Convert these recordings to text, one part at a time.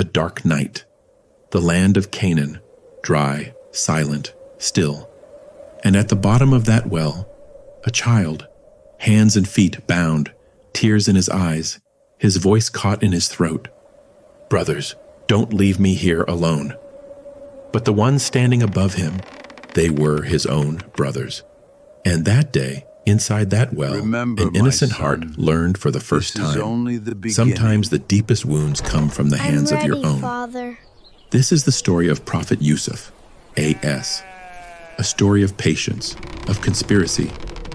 a dark night. The land of Canaan, dry, silent, still. And at the bottom of that well, a child, hands and feet bound, tears in his eyes, his voice caught in his throat. "Brothers, don't leave me here alone." But the ones standing above him, they were his own brothers. And that day, inside that well, Remember, an innocent my son, heart learned for the first this is time. only the beginning. Sometimes the deepest wounds come from the hands of your own. Father. This is the story of Prophet Yusuf, A.S., a story of patience, of conspiracy,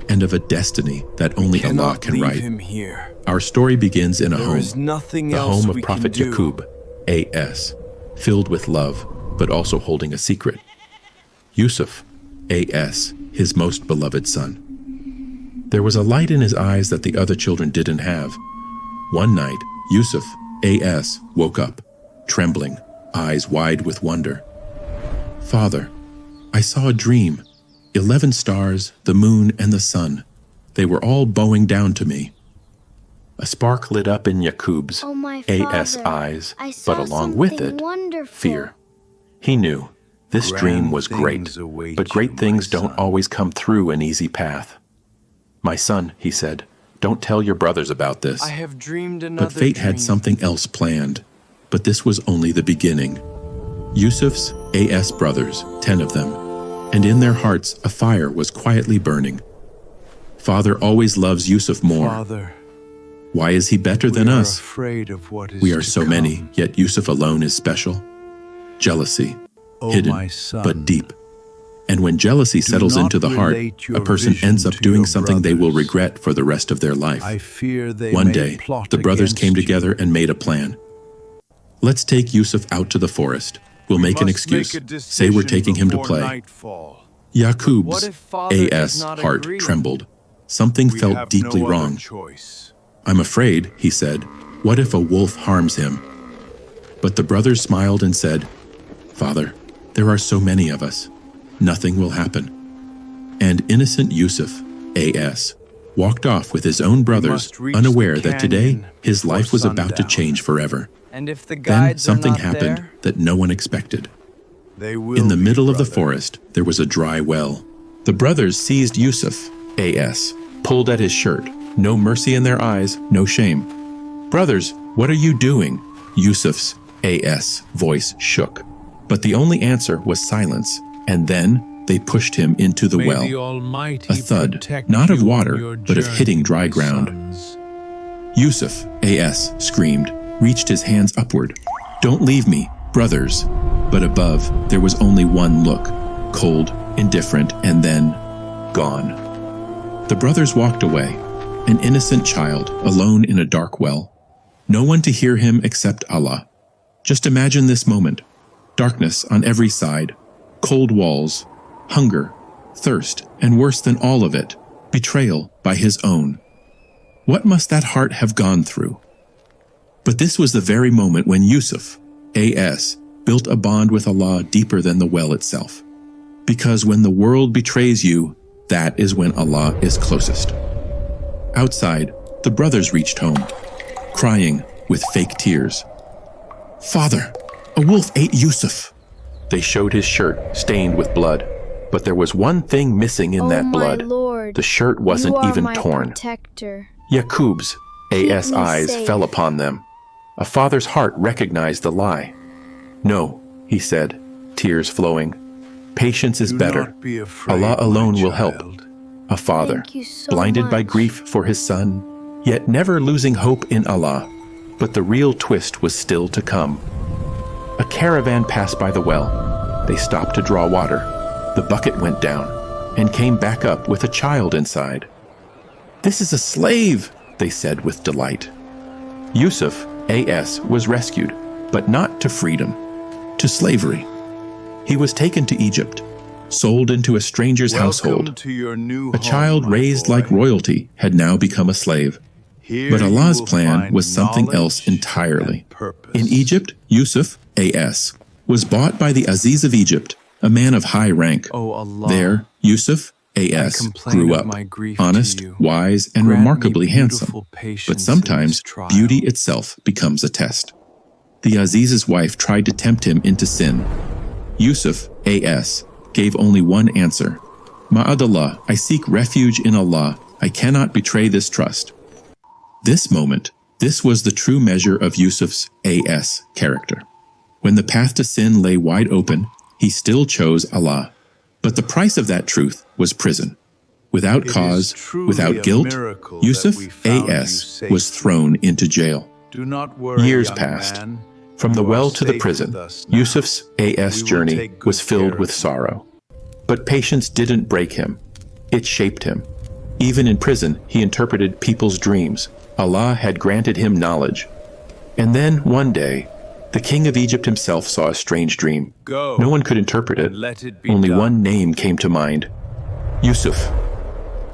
and of a destiny that only Allah can leave write. him here. Our story begins in a There home, is nothing the else home of we Prophet can do. Yaqub, A.S., filled with love, but also holding a secret. Yusuf, A.S., his most beloved son. There was a light in his eyes that the other children didn't have. One night, Yusuf, A.S., woke up, trembling, eyes wide with wonder. "Father, I saw a dream. 11 stars, the moon, and the sun. They were all bowing down to me." A spark lit up in Yaqub's, Oh, my A.S. Father, eyes, I saw but along with something it, wonderful. fear. He knew this Grand dream was great, things await but great you, things my don't son. always come through an easy path. "My son," he said, "don't tell your brothers about this." I have dreamed another But fate had dream. something else planned. But this was only the beginning. Yusuf's A.S. brothers, 10 of them, and in their hearts a fire was quietly burning. Father always loves Yusuf more. Father, Why is he better than we are us? afraid of what is We are to so come. many, yet Yusuf alone is special. Jealousy, O hidden, my son, but deep. And when jealousy settles not into the heart, relate your a person vision ends up to doing your something they will brothers. regret for the rest of their life. I fear they One may day, plot the brothers came against together you. and made a plan. "Let's take Yusuf out to the forest. We'll make an excuse. Say we're taking him to play." Nightfall. Yaqub's What if Father A.S. does not heart agree? trembled. Something We felt have deeply no other wrong. choice. "I'm afraid," he said. "What if a wolf harms him?" But the brothers smiled and said, "Father, there are so many of us. Nothing will happen." And innocent Yusuf, A.S., walked off with his own brothers, must reach unaware the that today canyon his before life was about to sundown. change forever. And if the Then guides something are not happened there, that no one expected. they will In the be, middle of the brother. forest, there was a dry well. The brothers seized Yusuf, A.S., pulled at his shirt. No mercy in their eyes, no shame. "Brothers, what are you doing?" Yusuf's, A.S., voice shook. But the only answer was silence, and then they pushed him into the May well. the Almighty A thud, protect not of you on water, your but of journey, hitting dry my ground. sons. Yusuf, A.S., screamed, reached his hands upward. "Don't leave me, brothers." But above, there was only one look, cold, indifferent, and then gone. The brothers walked away, an innocent child, alone in a dark well. No one to hear him except Allah. Just imagine this moment. Darkness on every side, cold walls, hunger, thirst, and worse than all of it, betrayal by his own. What must that heart have gone through? But this was the very moment when Yusuf, A.S., built a bond with Allah deeper than the well itself. Because when the world betrays you, that is when Allah is closest. Outside, the brothers reached home, crying with fake tears. "Father, a wolf ate Yusuf." They showed his shirt, stained with blood. But there was one thing missing in that blood. Lord, The shirt wasn't you are even my torn. Protector. Yaqub's, A.S. me eyes safe. fell upon them. A father's heart recognized the lie. "No," he said, tears flowing. "Patience is Do better. not be afraid, Allah my alone will help." child. A father, Thank you so blinded by much. grief for his son, yet never losing hope in Allah. But the real twist was still to come. A caravan passed by the well. They stopped to draw water. The bucket went down and came back up with a child inside. "This is a slave," they said with delight. Yusuf, A.S., was rescued, but not to freedom, to slavery. He was taken to Egypt, sold into a stranger's Welcome household. to your new A child home, my raised boy. like royalty had now become a slave. Here But you Allah's will plan find was something knowledge else entirely. and purpose. In Egypt, Yusuf, A.S., was bought by the Aziz of Egypt, a man of high rank. O Allah, There, Yusuf, A.S., complain grew of up, my grief to honest, you. wise, and Grant me remarkably handsome. beautiful patience But in sometimes this trial. beauty itself becomes a test. the Aziz's wife tried to tempt him into sin. Yusuf, A.S., gave only one answer. Ma'adallah, I seek refuge in Allah. I cannot betray this trust. This moment, this was the true measure of Yusuf's A.S. character. When the path to sin lay wide open, he still chose Allah. But the price of that truth was prison. Without cause, without guilt, Yusuf, A.S., was thrown into jail. Do not worry, Years young passed. man. From the You are well to the safe prison, with us now. Yusuf's A.S. We will journey take good was filled care with of you. sorrow. But patience didn't break him. It shaped him. Even in prison, he interpreted people's dreams. Allah had granted him knowledge. And then, one day, the king of Egypt himself saw a strange dream. Go. No one could interpret it. And let it be Only done. one name came to mind. Yusuf.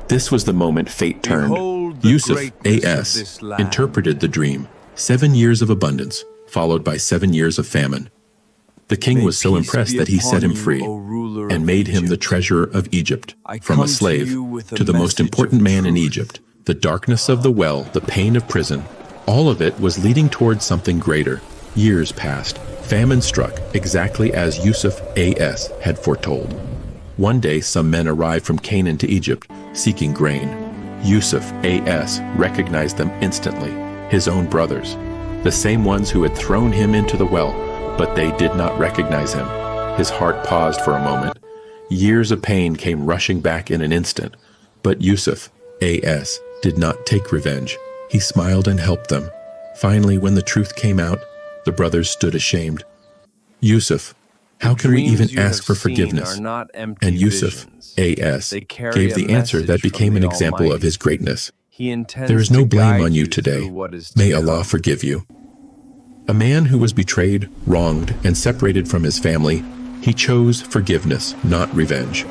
This was the moment fate turned. Behold the Yusuf, greatness of A.S., this land. interpreted the dream. 7 years of abundance, followed by 7 years of famine. The king May was so peace impressed be that he set him upon you, free O ruler and of made him the Egypt. treasurer of Egypt, I from come a to slave you with a to the most message important of man in truth. Egypt. The darkness of the well, the pain of prison, all of it was leading towards something greater. Years passed. Famine struck, exactly as Yusuf A.S. had foretold. One day, some men arrived from Canaan to Egypt, seeking grain. Yusuf A.S. recognized them instantly, his own brothers, the same ones who had thrown him into the well, but they did not recognize him. His heart paused for a moment. Years of pain came rushing back in an instant, but Yusuf A.S. did not take revenge. He smiled and helped them. Finally, when the truth came out, the brothers stood ashamed. Yusuf, how can we even ask for forgiveness? And Yusuf A.S. gave the answer that became an example of his greatness. There is no blame on you today. May Allah forgive you. A man who was betrayed, wronged, and separated from his family, he chose forgiveness, not revenge.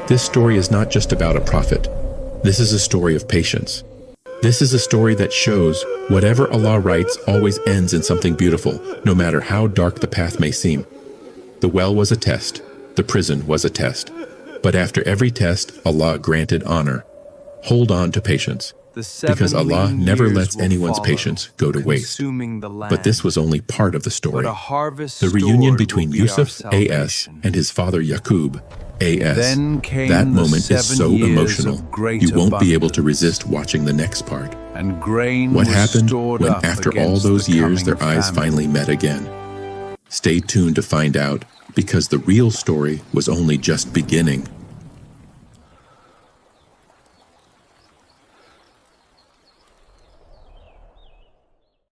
This story is not just about a prophet. This is a story of patience. This is a story that shows whatever Allah writes always ends in something beautiful, no matter how dark the path may seem. The well was a test. The prison was a test. But after every test, Allah granted honor. Hold on to patience, because Allah never lets anyone's patience go to waste. But this was only part of the story. The reunion between Yusuf A.S. and his father Yaqub A.S. Then came That the moment is 7 so years emotional, of great you won't be able to abundance. resist watching the next part. And grain What was happened stored when, up after all against those the years, coming their eyes famine. finally met again? Stay tuned to find out, because the real story was only just beginning.